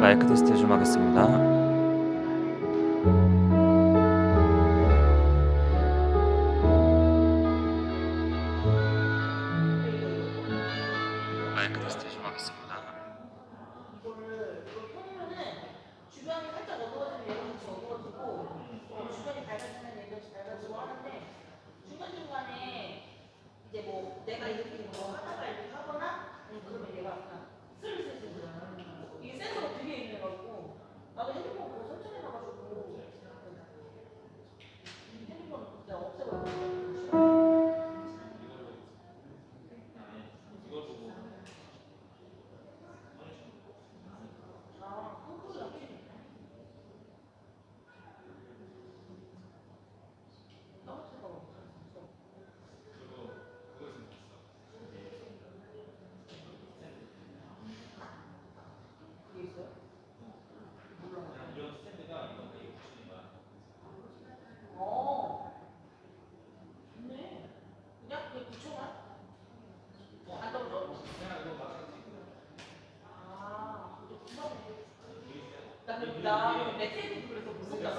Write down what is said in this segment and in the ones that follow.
마이크 테스트 좀 하겠습니다. 마이크 테스트 좀 하겠습니다. 이거를 펴놓으면은 주변이 살짝 어두워지면 얘가 같이 어두워지고 주변이 밝아지면 얘가 같이 밝아지고 하는데 중간중간에 이제 뭐 내가 이렇게 뭐 하다가 이렇게 하거나 그러면 얘가 그냥 슬슬슬슬 이게 센서가 되게 있네가지고 나도 핸드폰 그거 설정해놔가지고 핸드폰 내가 없애버렸어. 나 맥세이프 그래서 무섭다.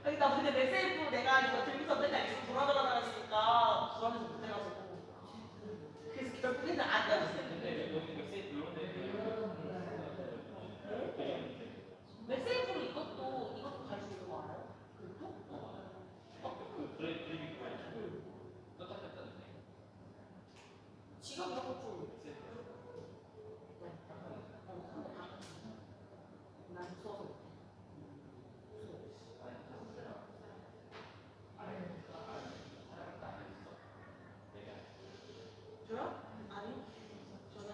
아니 나 근데 맥세이프 내가 이거 들고서 맨날 이렇게 돌아다니니까 불안해서 못 해가지고 그래서 결국에는 안 되었어요. 맥세이프로 이것도 갈 수 있는 거 알아요? 지금 이런 거 좀. 난 무서워서 못해. 저요? 아니. 저는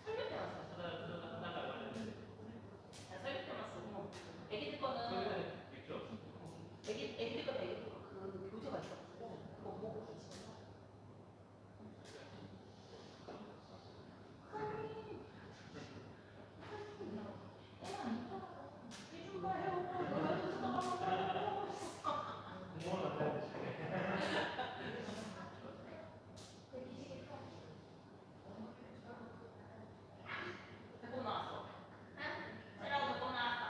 설교 때 왔어요. 설교 때 왔어. 애기들 거는 애기들 거 되게 그 교재가 있어가지고 그거 보고 같이. 배꼽 나왔어. 쟤라고 배꼽 나왔어.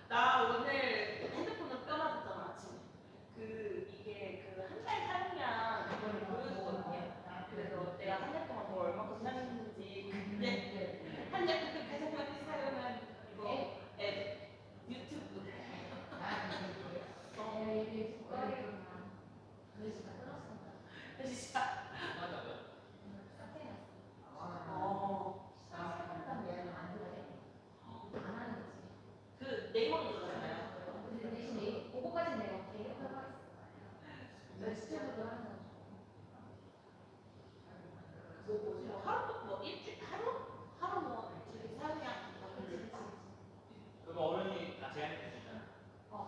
나 오늘 핸드폰을 껴맞았잖아 아침에. 이게 한 달 사용량 그걸 보여주거든요. 그래서 내가 한 달 동안 뭐 얼마큼 사용했는지 근데 한 달 동안 가장 많이 사용한 이거 앱 유튜브. 진짜. 그 네이버로 들었잖아요. 그거까지 내가 계획하고 뭐지? 하루 뭐 일주일 하루 뭐 일주일 사용량 그럼 어른이 다 제한될 수 있잖아.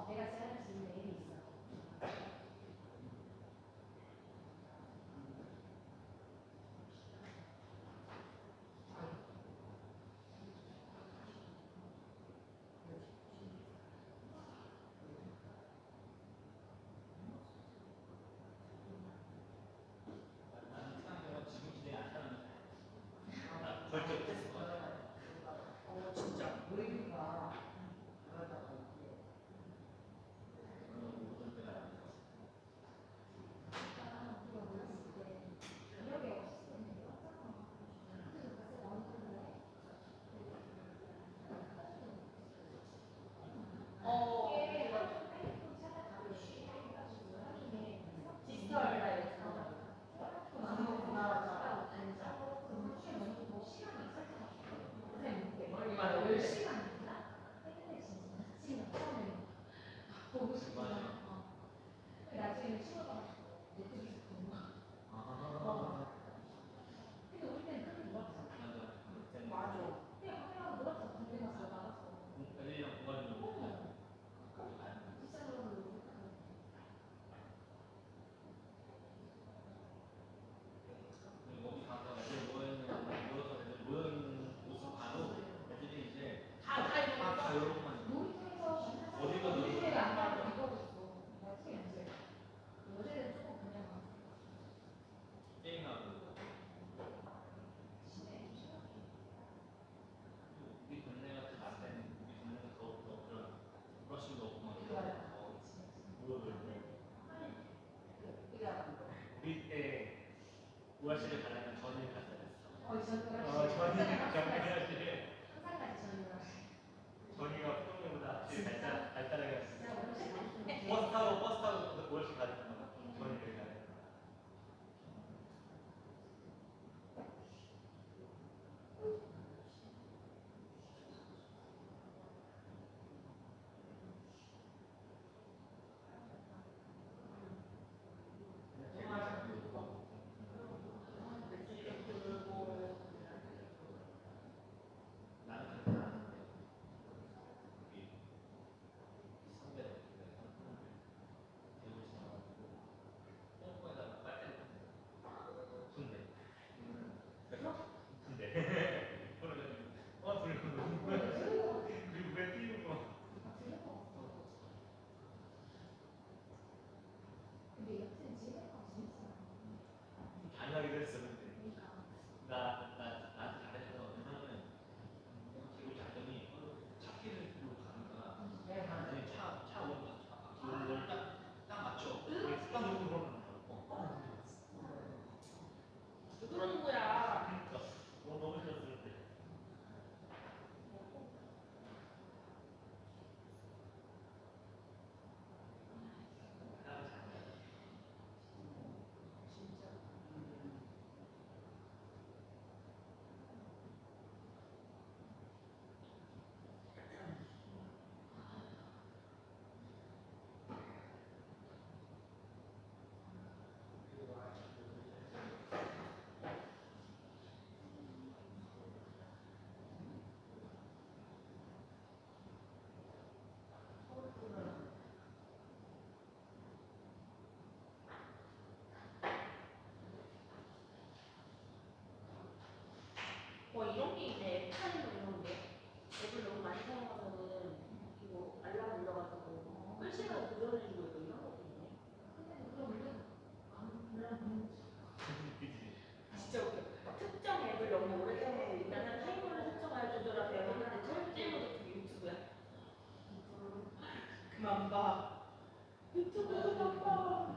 내가 제안할 수 있는 일이 있어. 절대 못했을 것 같아. 진짜. 디지털 다이어트. 맘바 유튜브 맘바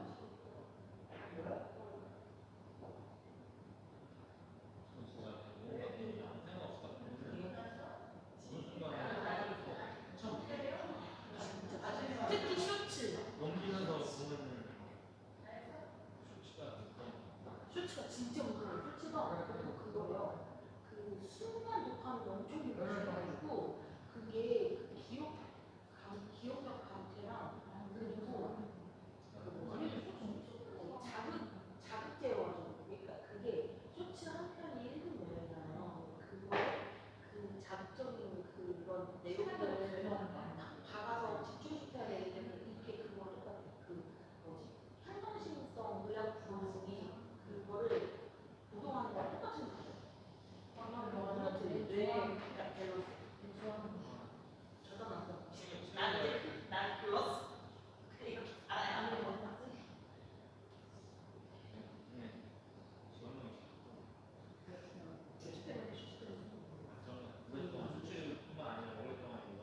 특히 쇼츠 넘기면서 보면은 쇼츠가 진짜 무서워요. 쇼츠가 그거요. 그 순간 독감이 엄청 유명해가지고 그게 그 기억력 감퇴랑 그리고 자극제여가지고 그러니까 그게 쇼츠 한 편이 1분 내용이잖아요. 그 자극적인 그런 내용들을 박아서 집중시켜야 되기 때문에 이게 그거 똑같아. 그 뭐지? 향정신성 의학 부분이 그거를 노동하는 거랑 똑같은 거예요. 뇌 별로 저도 안 난 글렀어. 그리고 알아야 하는 거 같지? 저는 그것뿐만 아니라 오랫동안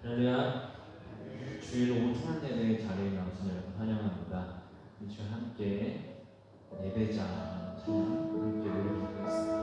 할렐루야. 주일 오후 천안예배 자리에 나오신 여러분 환영합니다. 이 주에 함께 예배자 찬양 함께 노래하겠습니다.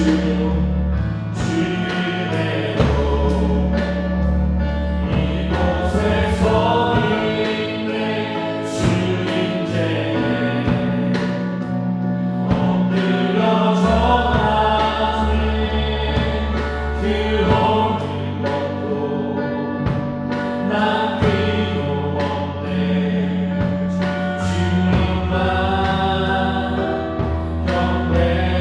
주님만 경배해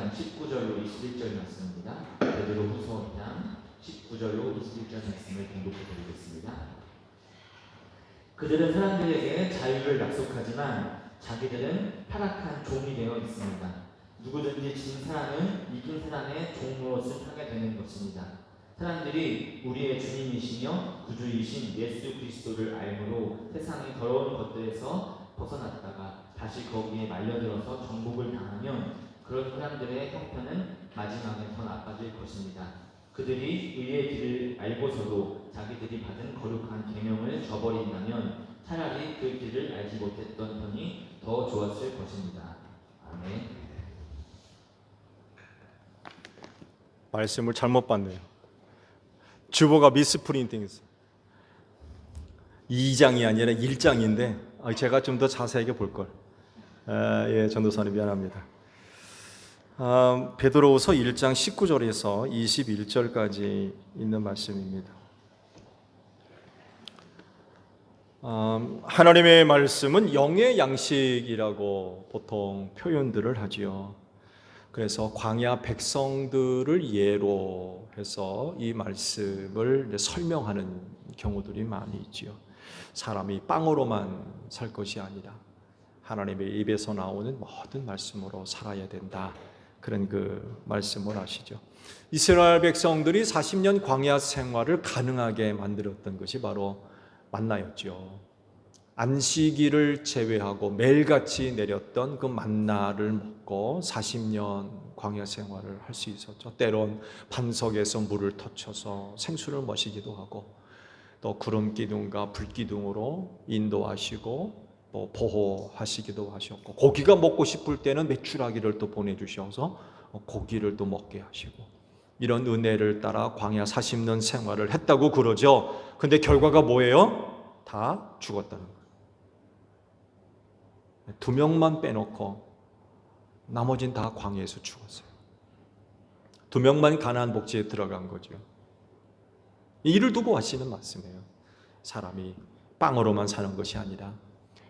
2장 19절로 21절 말씀입니다. 베드로후서 2장 19절로 21절 말씀을 공독해 드리겠습니다. 그들은 사람들에게 자유를 약속하지만 자기들은 타락한 종이 되어 있습니다. 누구든지 진 사람은 이긴 사람의 종노릇을 하게 되는 것입니다. 사람들이 우리의 주님이시며 구주이신 예수 그리스도를 알므로 세상의 더러운 것들에서 벗어났다가 다시 거기에 말려들어서 정복을 당하면 그런 사람들의 형편은 마지막에 더 나빠질 것입니다. 그들이 의의 길을 알고서도 자기들이 받은 거룩한 계명을 저버린다면 차라리 그 길을 알지 못했던 편이 더 좋았을 것입니다. 아멘. 말씀을 잘못 봤네요. 주보가 미스프린팅했어요. 2장이 아니라 1장인데 제가 좀 더 자세하게 볼걸. 예, 전도사님 미안합니다. 베드로후서 1장 19절에서 21절까지 있는 말씀입니다. 하나님의 말씀은 영의 양식이라고 보통 표현들을 하지요. 그래서 광야 백성들을 예로 해서 이 말씀을 설명하는 경우들이 많이 있지요. 사람이 빵으로만 살 것이 아니라 하나님의 입에서 나오는 모든 말씀으로 살아야 된다. 그런 그 말씀을 하시죠. 이스라엘 백성들이 40년 광야 생활을 가능하게 만들었던 것이 바로 만나였죠. 안식일을 제외하고 매일같이 내렸던 그 만나를 먹고 40년 광야 생활을 할 수 있었죠. 때론 반석에서 물을 터쳐서 생수를 마시기도 하고 또 구름 기둥과 불 기둥으로 인도하시고 또 보호하시기도 하셨고 고기가 먹고 싶을 때는 메추라기를 또 보내주셔서 고기를 또 먹게 하시고 이런 은혜를 따라 광야 40년 생활을 했다고 그러죠. 근데 결과가 뭐예요? 다 죽었다는 거예요. 2명만 빼놓고 나머지는 다 광야에서 죽었어요. 2명만 가나안 복지에 들어간 거죠. 이를 두고 하시는 말씀이에요. 사람이 빵으로만 사는 것이 아니라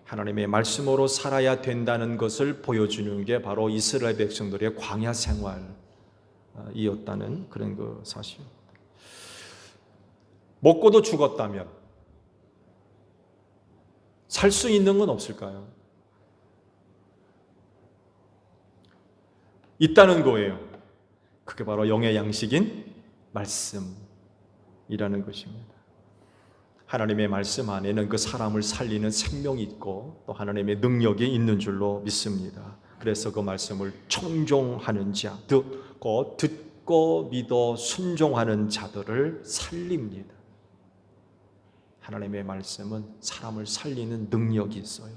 하나님의 말씀으로 살아야 된다는 것을 보여주는 게 바로 이스라엘 백성들의 광야 생활이었다는 그런 그 사실. 먹고도 죽었다면 살 수 있는 건 없을까요? 있다는 거예요. 그게 바로 영의 양식인 말씀이라는 것입니다. 하나님의 말씀 안에는 그 사람을 살리는 생명이 있고 또 하나님의 능력이 있는 줄로 믿습니다. 그래서 그 말씀을 청종하는 자, 듣고 믿어 순종하는 자들을 살립니다. 하나님의 말씀은 사람을 살리는 능력이 있어요.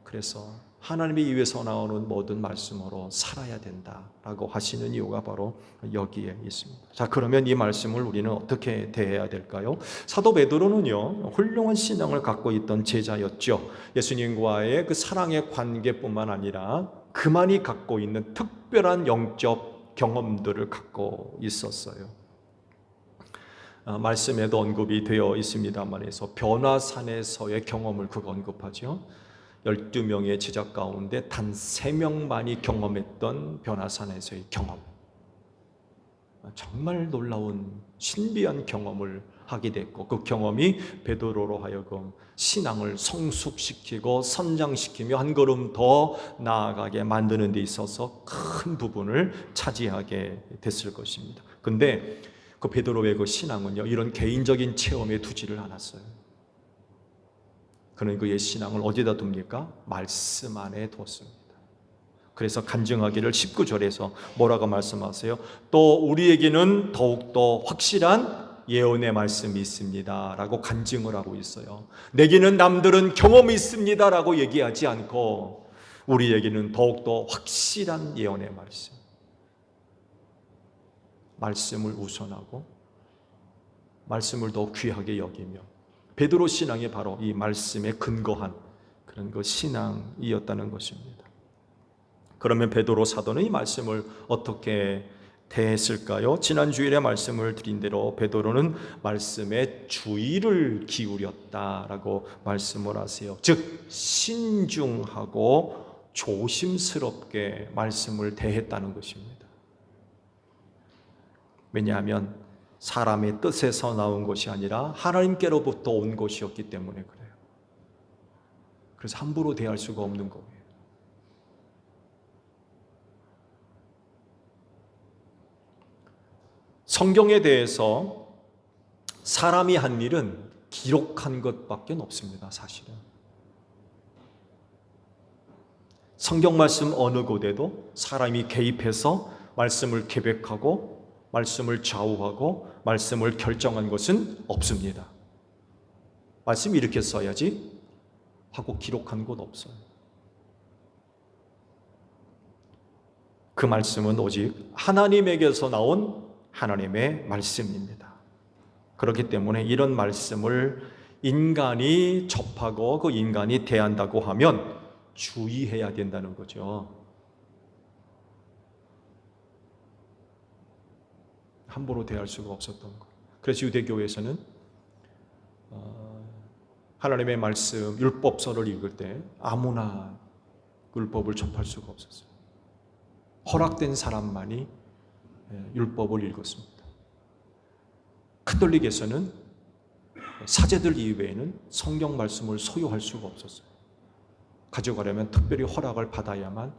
그래서 하나님의 입에서 나오는 모든 말씀으로 살아야 된다라고 하시는 이유가 바로 여기에 있습니다. 자, 그러면 이 말씀을 우리는 어떻게 대해야 될까요? 사도 베드로는요, 훌륭한 신앙을 갖고 있던 제자였죠. 예수님과의 그 사랑의 관계뿐만 아니라 그만이 갖고 있는 특별한 영적 경험들을 갖고 있었어요. 말씀에도 언급이 되어 있습니다만에서 변화산에서의 경험을 그거 언급하죠. 12명의 제자 가운데 단 3명만이 경험했던 변화산에서의 경험. 정말 놀라운 신비한 경험을 하게 됐고 그 경험이 베드로로 하여금 신앙을 성숙시키고 선장시키며 한 걸음 더 나아가게 만드는 데 있어서 큰 부분을 차지하게 됐을 것입니다. 근데 그 베드로의 그 신앙은요, 이런 개인적인 체험에 두지를 않았어요. 그는 그의 신앙을 어디다 둡니까? 말씀 안에 두었습니다. 그래서 간증하기를 19절에서 뭐라고 말씀하세요? 또 우리에게는 더욱더 확실한 예언의 말씀이 있습니다 라고 간증을 하고 있어요. 내게는 남들은 경험이 있습니다 라고 얘기하지 않고 우리에게는 더욱더 확실한 예언의 말씀을 우선하고 말씀을 더 귀하게 여기며 베드로 신앙이 바로 이 말씀에 근거한 그런 그 신앙이었다는 것입니다. 그러면 베드로 사도는 이 말씀을 어떻게 대했을까요? 지난 주일에 말씀을 드린 대로 베드로는 말씀에 주의를 기울였다라고 말씀을 하세요. 즉 신중하고 조심스럽게 말씀을 대했다는 것입니다. 왜냐하면 사람의 뜻에서 나온 것이 아니라 하나님께로부터 온 것이었기 때문에 그래요. 그래서 함부로 대할 수가 없는 거예요. 성경에 대해서 사람이 한 일은 기록한 것밖에 없습니다. 사실은 성경 말씀 어느 곳에도 사람이 개입해서 말씀을 계획하고 말씀을 좌우하고 말씀을 결정한 것은 없습니다. 말씀 이렇게 써야지 하고 기록한 곳 없어요. 그 말씀은 오직 하나님에게서 나온 하나님의 말씀입니다. 그렇기 때문에 이런 말씀을 인간이 접하고 그 인간이 대한다고 하면 주의해야 된다는 거죠. 함부로 대할 수가 없었던 것. 그래서 유대교에서는 하나님의 말씀, 율법서를 읽을 때 아무나 율법을 접할 수가 없었어요. 허락된 사람만이 율법을 읽었습니다. 카톨릭에서는 사제들 이외에는 성경 말씀을 소유할 수가 없었어요. 가져가려면 특별히 허락을 받아야만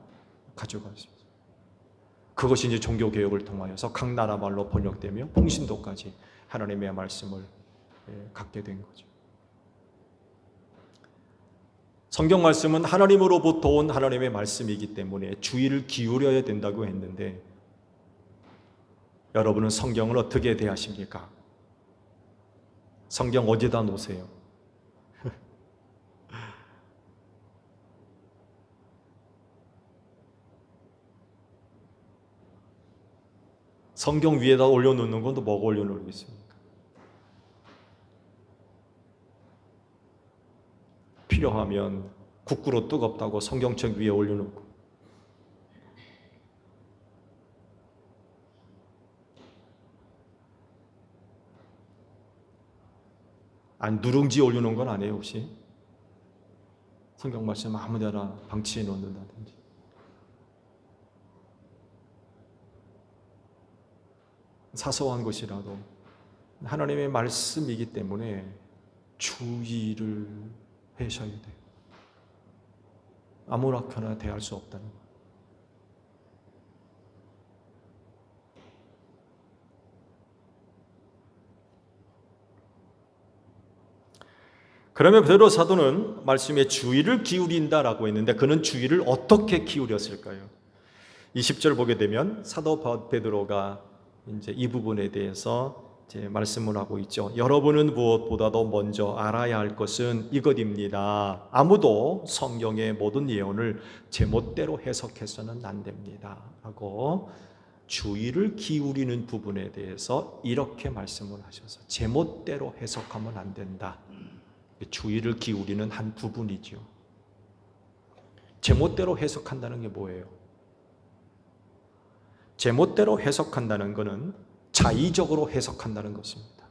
가져갈 수 있어요. 그것이 이제 종교개혁을 통하여서 각 나라 말로 번역되며 봉신도까지 하나님의 말씀을 갖게 된 거죠. 성경 말씀은 하나님으로부터 온 하나님의 말씀이기 때문에 주의를 기울여야 된다고 했는데 여러분은 성경을 어떻게 대하십니까? 성경 어디다 놓으세요? 성경 위에다 올려놓는 건 또 뭐가 올려놓겠습니까? 필요하면 국구로 뜨겁다고 성경책 위에 올려놓고 누룽지 올려놓은 건 아니에요. 혹시 성경 말씀 아무데나 방치해 놓는다든지 사소한 것이라도 하나님의 말씀이기 때문에 주의를 하셔야 돼요. 아무렇게나 대할 수 없다는 거예요. 그러면 베드로 사도는 말씀에 주의를 기울인다라고 했는데 그는 주의를 어떻게 기울였을까요? 20절 보게 되면 사도 베드로가 이제 이 부분에 대해서 이제 말씀을 하고 있죠. 여러분은 무엇보다도 먼저 알아야 할 것은 이것입니다. 아무도 성경의 모든 예언을 제멋대로 해석해서는 안 됩니다. 하고 주의를 기울이는 부분에 대해서 이렇게 말씀을 하셔서 제멋대로 해석하면 안 된다. 주의를 기울이는 한 부분이죠. 제멋대로 해석한다는 게 뭐예요? 제멋대로 해석한다는 것은 자의적으로 해석한다는 것입니다.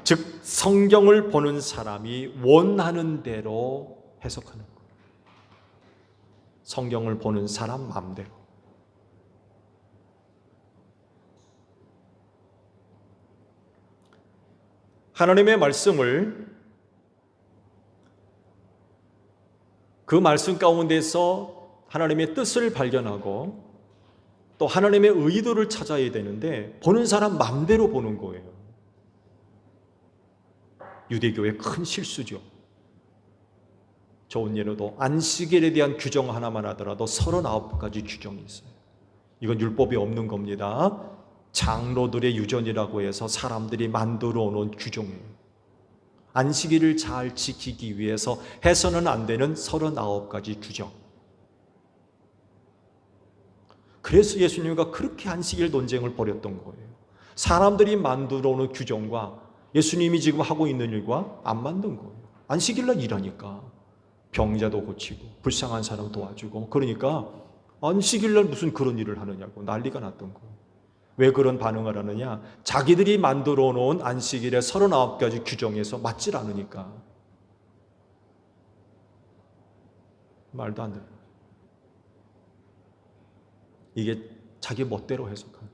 즉 성경을 보는 사람이 원하는 대로 해석하는 거예요. 성경을 보는 사람 마음대로. 하나님의 말씀을 그 말씀 가운데서 하나님의 뜻을 발견하고 또 하나님의 의도를 찾아야 되는데 보는 사람 마음대로 보는 거예요. 유대교의 큰 실수죠. 좋은 예로도 안식일에 대한 규정 하나만 하더라도 39가지 규정이 있어요. 이건 율법이 없는 겁니다. 장로들의 유전이라고 해서 사람들이 만들어 놓은 규정이에요. 안식일을 잘 지키기 위해서 해서는 안 되는 39가지 규정. 그래서 예수님과 그렇게 안식일 논쟁을 벌였던 거예요. 사람들이 만들어 놓은 규정과 예수님이 지금 하고 있는 일과 안 맞는 거예요. 안식일날 일하니까 병자도 고치고 불쌍한 사람 도와주고 그러니까 안식일날 무슨 그런 일을 하느냐고 난리가 났던 거예요. 왜 그런 반응을 하느냐? 자기들이 만들어 놓은 안식일의 39가지 규정에서 맞질 않으니까. 말도 안 돼요. 이게 자기 멋대로 해석하는.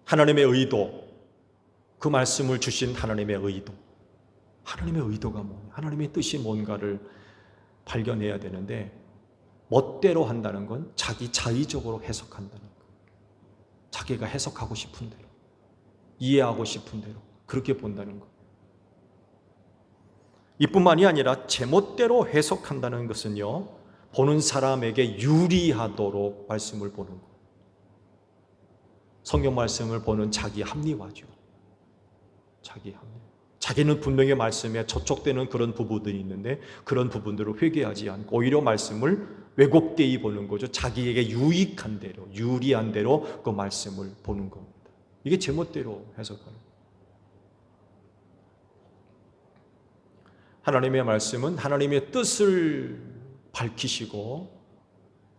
하나님의 의도, 그 말씀을 주신 하나님의 의도. 하나님의 의도가 뭐냐? 하나님의 뜻이 뭔가를 발견해야 되는데 멋대로 한다는 건 자기 자의적으로 해석한다는 거. 자기가 해석하고 싶은 대로, 이해하고 싶은 대로 그렇게 본다는 거. 이뿐만이 아니라 제멋대로 해석한다는 것은요, 보는 사람에게 유리하도록 말씀을 보는 거. 성경 말씀을 보는 자기 합리화죠. 자기 합리. 자기는 분명히 말씀에 저촉되는 그런 부분들이 있는데 그런 부분들을 회개하지 않고 오히려 말씀을 왜곡되이 보는 거죠. 자기에게 유익한 대로, 유리한 대로 그 말씀을 보는 겁니다. 이게 제멋대로 해석하는 거예요. 하나님의 말씀은 하나님의 뜻을 밝히시고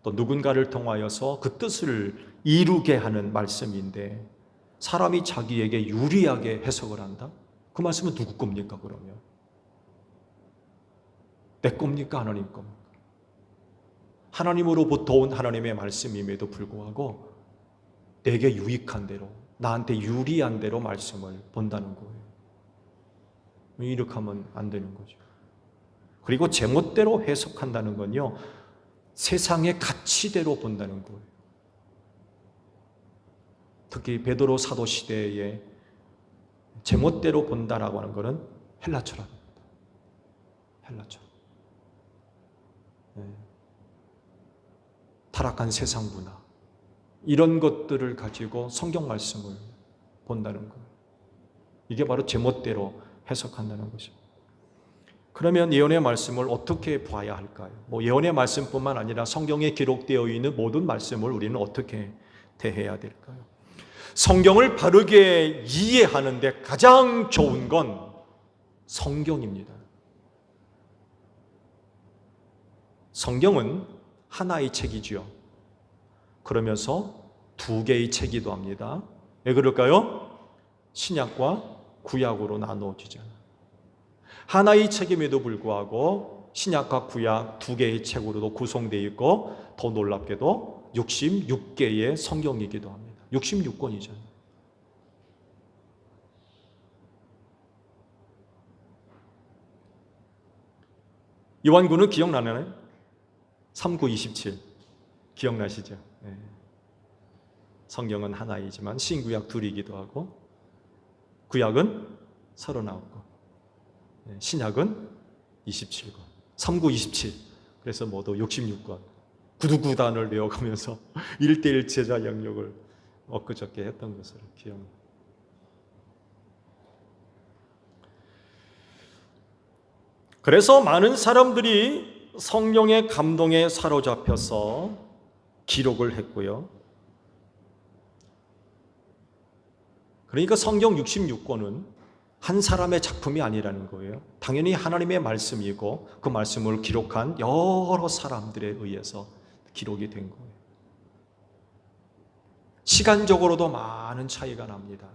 또 누군가를 통하여서 그 뜻을 이루게 하는 말씀인데 사람이 자기에게 유리하게 해석을 한다? 그 말씀은 누구 겁니까 그러면? 내 겁니까 하나님 겁니까? 하나님으로부터 온 하나님의 말씀임에도 불구하고 내게 유익한 대로, 나한테 유리한 대로 말씀을 본다는 거예요. 이렇게 하면 안 되는 거죠. 그리고 제멋대로 해석한다는 건요, 세상의 가치대로 본다는 거예요. 특히 베드로 사도 시대에 제멋대로 본다라고 하는 것은 헬라 철학입니다. 헬라 철학. 타락한 세상 문화, 이런 것들을 가지고 성경 말씀을 본다는 거예요. 이게 바로 제멋대로 해석한다는 것이죠. 그러면 예언의 말씀을 어떻게 봐야 할까요? 예언의 말씀뿐만 아니라 성경에 기록되어 있는 모든 말씀을 우리는 어떻게 대해야 될까요? 성경을 바르게 이해하는데 가장 좋은 건 성경입니다. 성경은 하나의 책이지요. 그러면서 두 개의 책이기도 합니다. 왜 그럴까요? 신약과 구약으로 나누어지잖아요. 하나의 책임에도 불구하고 신약과 구약 두 개의 책으로도 구성되어 있고 더 놀랍게도 66개의 성경이기도 합니다. 66권이잖아요. 요한군은 기억나나요? 3927 기억나시죠? 네. 성경은 하나이지만 신구약 둘이기도 하고 구약은 39권, 신약은 27권, 3927. 그래서 모두 66권 구두구단을 외워가면서 1:1 제자 양육을 엊그저께 했던 것을 기억합니다. 그래서 많은 사람들이 성령의 감동에 사로잡혀서 기록을 했고요. 그러니까 성경 66권은 한 사람의 작품이 아니라는 거예요. 당연히 하나님의 말씀이고 그 말씀을 기록한 여러 사람들에 의해서 기록이 된 거예요. 시간적으로도 많은 차이가 납니다.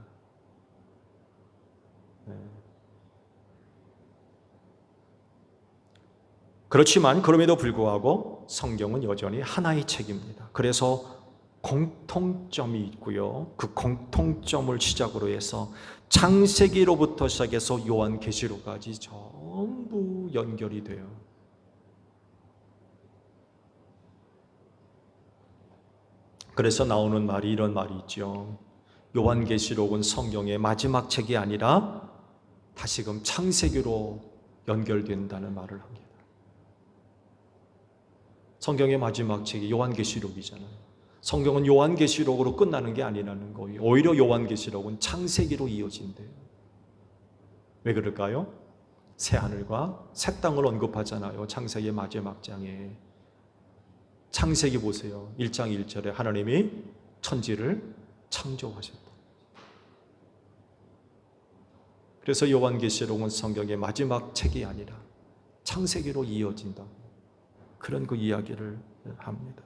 그렇지만 그럼에도 불구하고 성경은 여전히 하나의 책입니다. 그래서 공통점이 있고요. 그 공통점을 시작으로 해서 창세기로부터 시작해서 요한계시록까지 전부 연결이 돼요. 그래서 나오는 말이 이런 말이 있죠. 요한계시록은 성경의 마지막 책이 아니라 다시금 창세기로 연결된다는 말을 합니다. 성경의 마지막 책이 요한계시록이잖아요. 성경은 요한계시록으로 끝나는 게 아니라는 거예요. 오히려 요한계시록은 창세기로 이어진대요. 왜 그럴까요? 새하늘과 새 땅을 언급하잖아요. 창세기 마지막 장에. 창세기 보세요. 1장 1절에 하나님이 천지를 창조하셨다. 그래서 요한계시록은 성경의 마지막 책이 아니라 창세기로 이어진다. 그런 그 이야기를 합니다.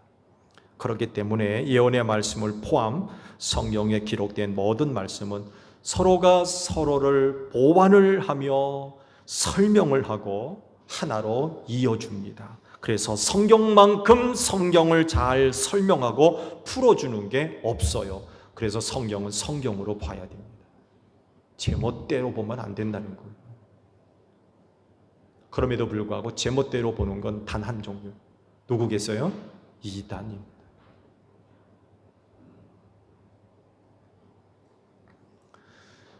그렇기 때문에 예언의 말씀을 포함 성경에 기록된 모든 말씀은 서로가 서로를 보완을 하며 설명을 하고 하나로 이어줍니다. 그래서 성경만큼 성경을 잘 설명하고 풀어주는 게 없어요. 그래서 성경은 성경으로 봐야 됩니다. 제멋대로 보면 안 된다는 거예요. 그럼에도 불구하고 제멋대로 보는 건 단 한 종류. 누구겠어요? 이단입니다.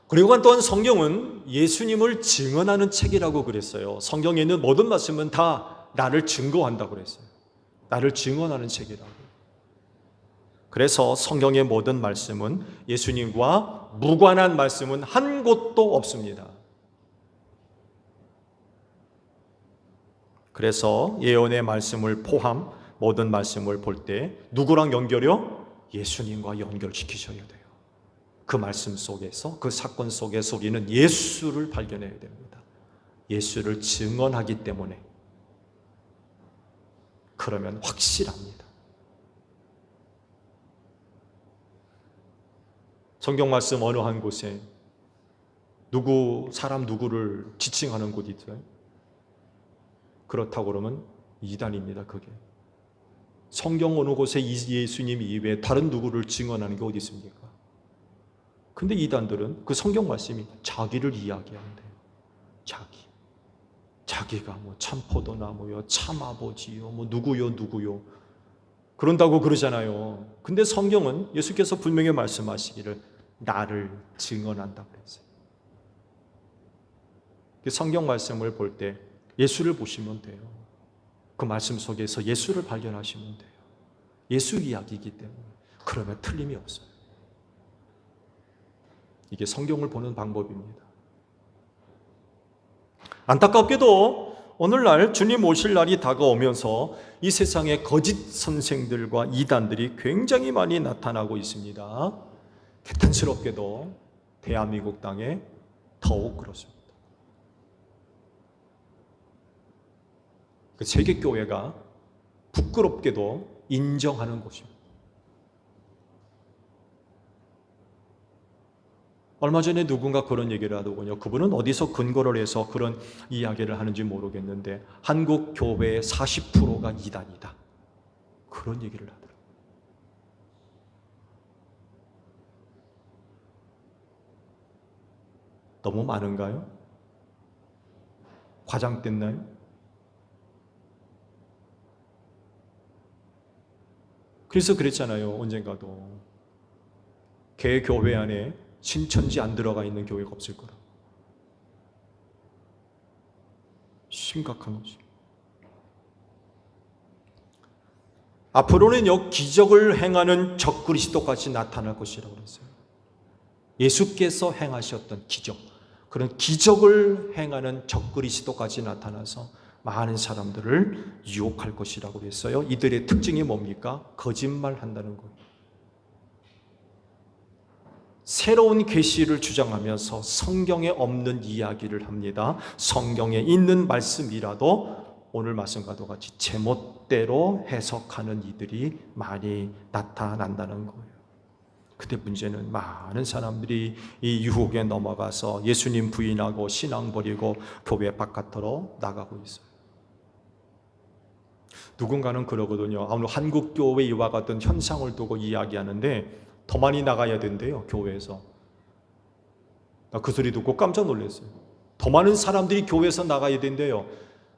그리고 또한 성경은 예수님을 증언하는 책이라고 그랬어요. 성경에 있는 모든 말씀은 다 나를 증거한다고 그랬어요. 나를 증언하는 책이라고. 그래서 성경의 모든 말씀은 예수님과 무관한 말씀은 한 곳도 없습니다. 그래서 예언의 말씀을 포함 모든 말씀을 볼 때 누구랑 연결해요? 예수님과 연결시키셔야 돼요. 그 말씀 속에서, 그 사건 속에서 우리는 예수를 발견해야 됩니다. 예수를 증언하기 때문에. 그러면 확실합니다. 성경 말씀 어느 한 곳에 사람 누구를 지칭하는 곳이 있어요? 그렇다고 그러면 이단입니다. 그게. 성경 어느 곳에 예수님 이외에 다른 누구를 증언하는 게 어디 있습니까? 근데 이단들은 그 성경 말씀이 자기를 이야기한대요. 자기가 뭐 참포도나무요, 참아버지요, 뭐 누구요. 그런다고 그러잖아요. 근데 성경은 예수께서 분명히 말씀하시기를 나를 증언한다고 그랬어요. 성경 말씀을 볼 때 예수를 보시면 돼요. 그 말씀 속에서 예수를 발견하시면 돼요. 예수 이야기이기 때문에. 그러면 틀림이 없어요. 이게 성경을 보는 방법입니다. 안타깝게도 오늘날 주님 오실 날이 다가오면서 이 세상에 거짓 선생들과 이단들이 굉장히 많이 나타나고 있습니다. 개탄스럽게도 대한민국 땅에 더욱 그렇습니다. 그 세계교회가 부끄럽게도 인정하는 곳입니다. 얼마 전에 누군가 그런 얘기를 하더군요. 그분은 어디서 근거를 해서 그런 이야기를 하는지 모르겠는데 한국 교회의 40%가 이단이다. 그런 얘기를 하더라고요. 너무 많은가요? 과장됐나요? 그래서 그랬잖아요. 언젠가도 개 교회 안에 신천지 안 들어가 있는 교회가 없을 거라. 심각한 거지. 앞으로는요 기적을 행하는 적그리스도까지 나타날 것이라고 그랬어요. 예수께서 행하셨던 기적, 그런 기적을 행하는 적그리스도까지 나타나서 많은 사람들을 유혹할 것이라고 그랬어요. 이들의 특징이 뭡니까? 거짓말한다는 거예요. 새로운 계시를 주장하면서 성경에 없는 이야기를 합니다. 성경에 있는 말씀이라도 오늘 말씀과도 같이 제멋대로 해석하는 이들이 많이 나타난다는 거예요. 근데 문제는 많은 사람들이 이 유혹에 넘어가서 예수님 부인하고 신앙 버리고 교회 바깥으로 나가고 있어요. 누군가는 그러거든요. 오늘 한국 교회 이와 같은 현상을 두고 이야기하는데 더 많이 나가야 된대요. 교회에서. 나 그 소리 듣고 깜짝 놀랐어요. 더 많은 사람들이 교회에서 나가야 된대요.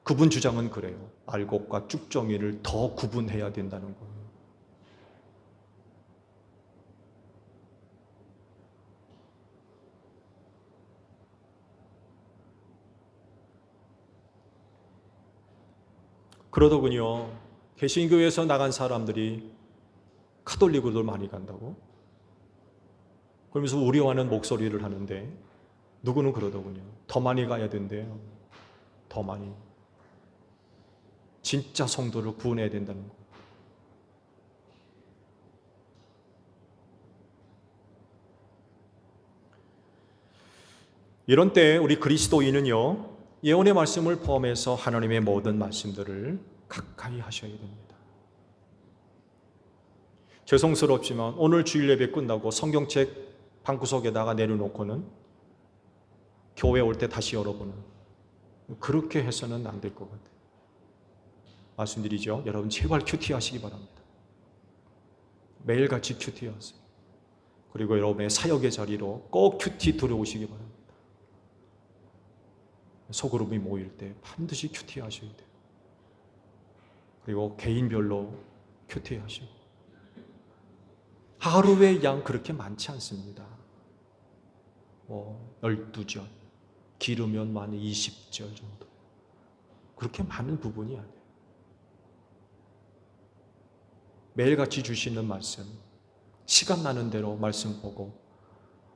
그분 주장은 그래요. 알곡과 쭉정이를 더 구분해야 된다는 거예요. 그러더군요. 개신교에서 나간 사람들이 카톨릭으로 많이 간다고? 그러면서 우려하는 목소리를 하는데 누구는 그러더군요. 더 많이 가야 된대요. 더 많이. 진짜 성도를 구원해야 된다는 거예요. 이런 때 우리 그리스도인은요 예언의 말씀을 포함해서 하나님의 모든 말씀들을 가까이 하셔야 됩니다. 죄송스럽지만 오늘 주일 예배 끝나고 성경책 방구석에다가 내려놓고는 교회 올 때 다시 열어보는, 그렇게 해서는 안 될 것 같아요. 말씀드리죠. 여러분 제발 큐티 하시기 바랍니다. 매일같이 큐티 하세요. 그리고 여러분의 사역의 자리로 꼭 큐티 들어오시기 바랍니다. 소그룹이 모일 때 반드시 큐티 하셔야 돼요. 그리고 개인별로 큐티 하시고. 하루의 양 그렇게 많지 않습니다. 12절, 길으면 많이 20절 정도. 그렇게 많은 부분이 아니에요. 매일같이 주시는 말씀, 시간 나는 대로 말씀 보고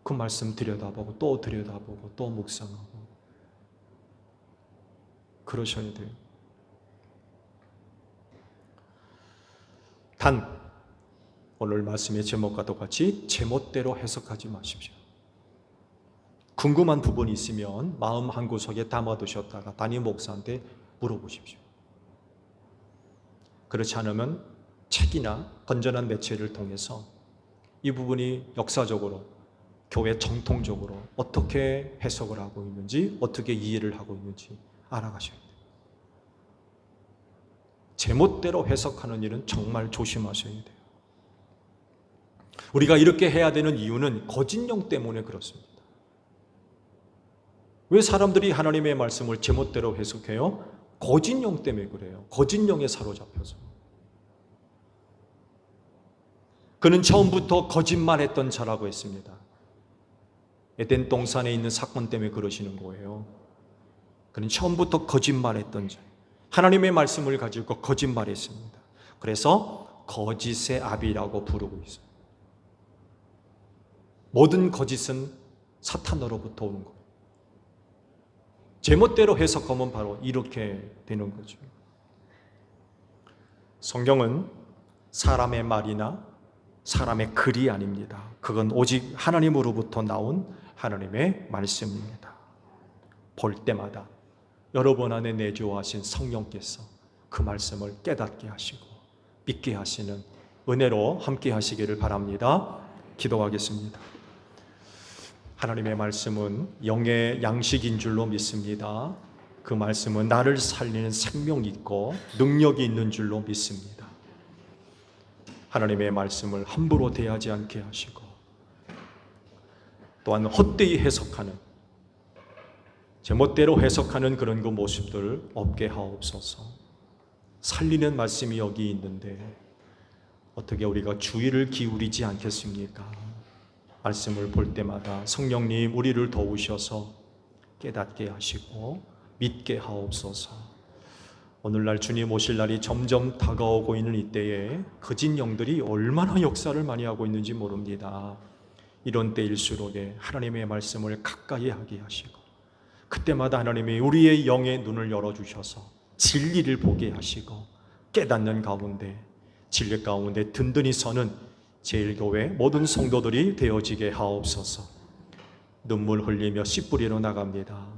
그 말씀 들여다보고 또 들여다보고 또 묵상하고 그러셔야 돼요. 단 오늘 말씀의 제목과 똑같이 제멋대로 해석하지 마십시오. 궁금한 부분이 있으면 마음 한구석에 담아두셨다가 담임 목사한테 물어보십시오. 그렇지 않으면 책이나 건전한 매체를 통해서 이 부분이 역사적으로 교회 정통적으로 어떻게 해석을 하고 있는지, 어떻게 이해를 하고 있는지 알아가셔야 돼요. 제멋대로 해석하는 일은 정말 조심하셔야 돼요. 우리가 이렇게 해야 되는 이유는 거짓령 때문에 그렇습니다. 왜 사람들이 하나님의 말씀을 제멋대로 해석해요? 거짓령 때문에 그래요. 거짓령에 사로잡혀서. 그는 처음부터 거짓말했던 자라고 했습니다. 에덴 동산에 있는 사건 때문에 그러시는 거예요. 그는 처음부터 거짓말했던 자. 하나님의 말씀을 가지고 거짓말했습니다. 그래서 거짓의 아비라고 부르고 있어요. 모든 거짓은 사탄으로부터 오는 거예요. 제멋대로 해석하면 바로 이렇게 되는 거죠. 성경은 사람의 말이나 사람의 글이 아닙니다. 그건 오직 하나님으로부터 나온 하나님의 말씀입니다. 볼 때마다 여러분 안에 내주하신 성령께서 그 말씀을 깨닫게 하시고 믿게 하시는 은혜로 함께 하시기를 바랍니다. 기도하겠습니다. 하나님의 말씀은 영의 양식인 줄로 믿습니다. 그 말씀은 나를 살리는 생명이 있고 능력이 있는 줄로 믿습니다. 하나님의 말씀을 함부로 대하지 않게 하시고 또한 헛되이 해석하는, 제멋대로 해석하는 그런 그 모습들 없게 하옵소서. 살리는 말씀이 여기 있는데 어떻게 우리가 주의를 기울이지 않겠습니까? 말씀을 볼 때마다 성령님 우리를 도우셔서 깨닫게 하시고 믿게 하옵소서. 오늘날 주님 오실 날이 점점 다가오고 있는 이때에 거짓 영들이 얼마나 역사를 많이 하고 있는지 모릅니다. 이런 때일수록 하나님의 말씀을 가까이 하게 하시고 그때마다 하나님이 우리의 영의 눈을 열어주셔서 진리를 보게 하시고 깨닫는 가운데 진리 가운데 든든히 서는 제1교회 모든 성도들이 되어지게 하옵소서. 눈물 흘리며 씨 뿌리러 나갑니다.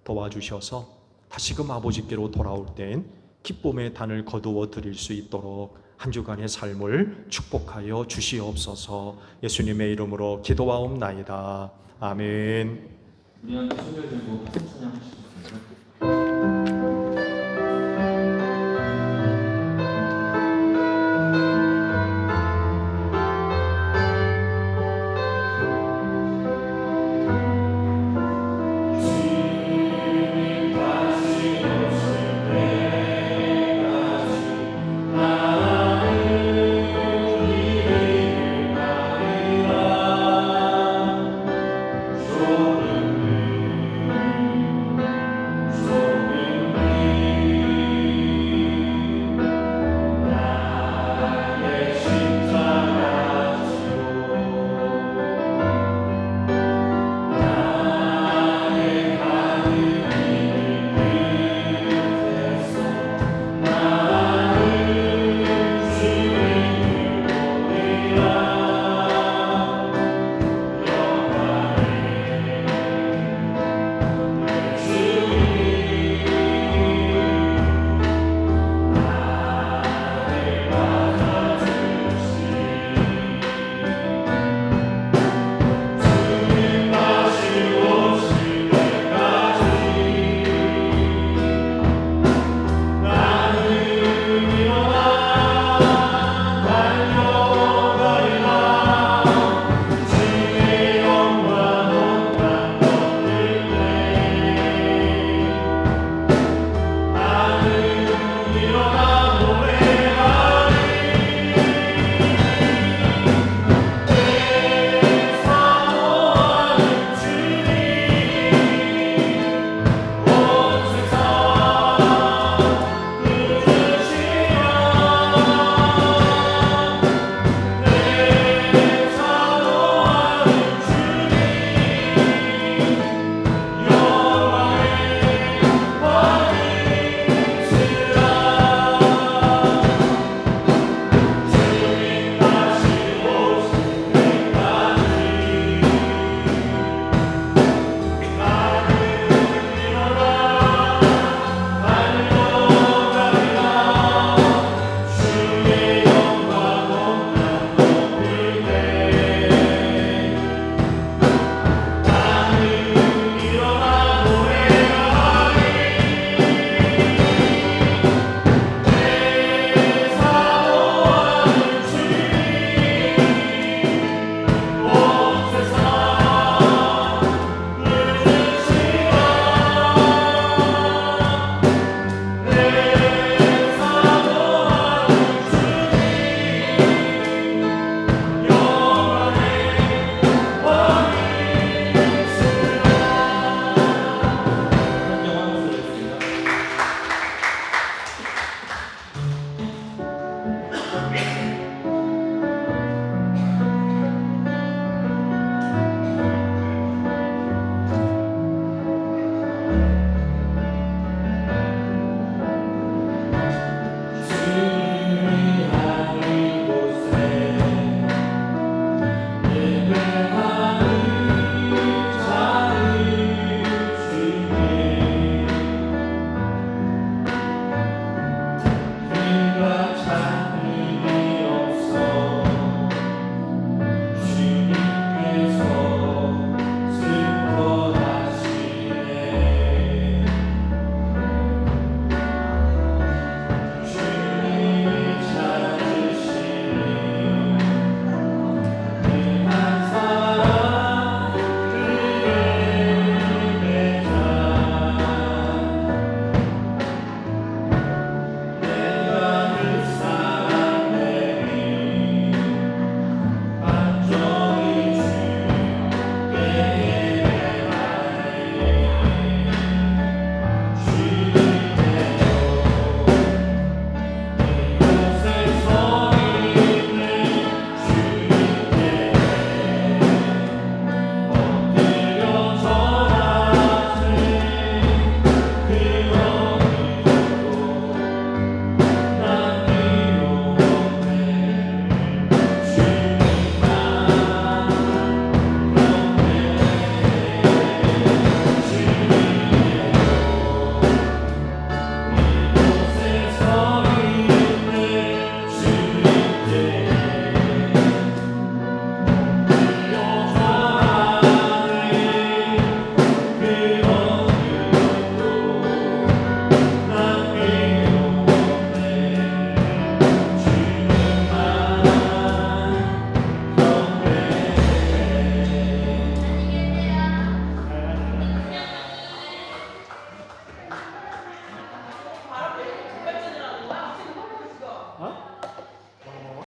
도와주셔서 다시금 아버지께로 돌아올 땐 기쁨의 단을 거두어 드릴 수 있도록 한 주간의 삶을 축복하여 주시옵소서. 예수님의 이름으로 기도하옵나이다. 아멘. 우리 함께 손을 들고 파송 찬양하시겠습니다. 주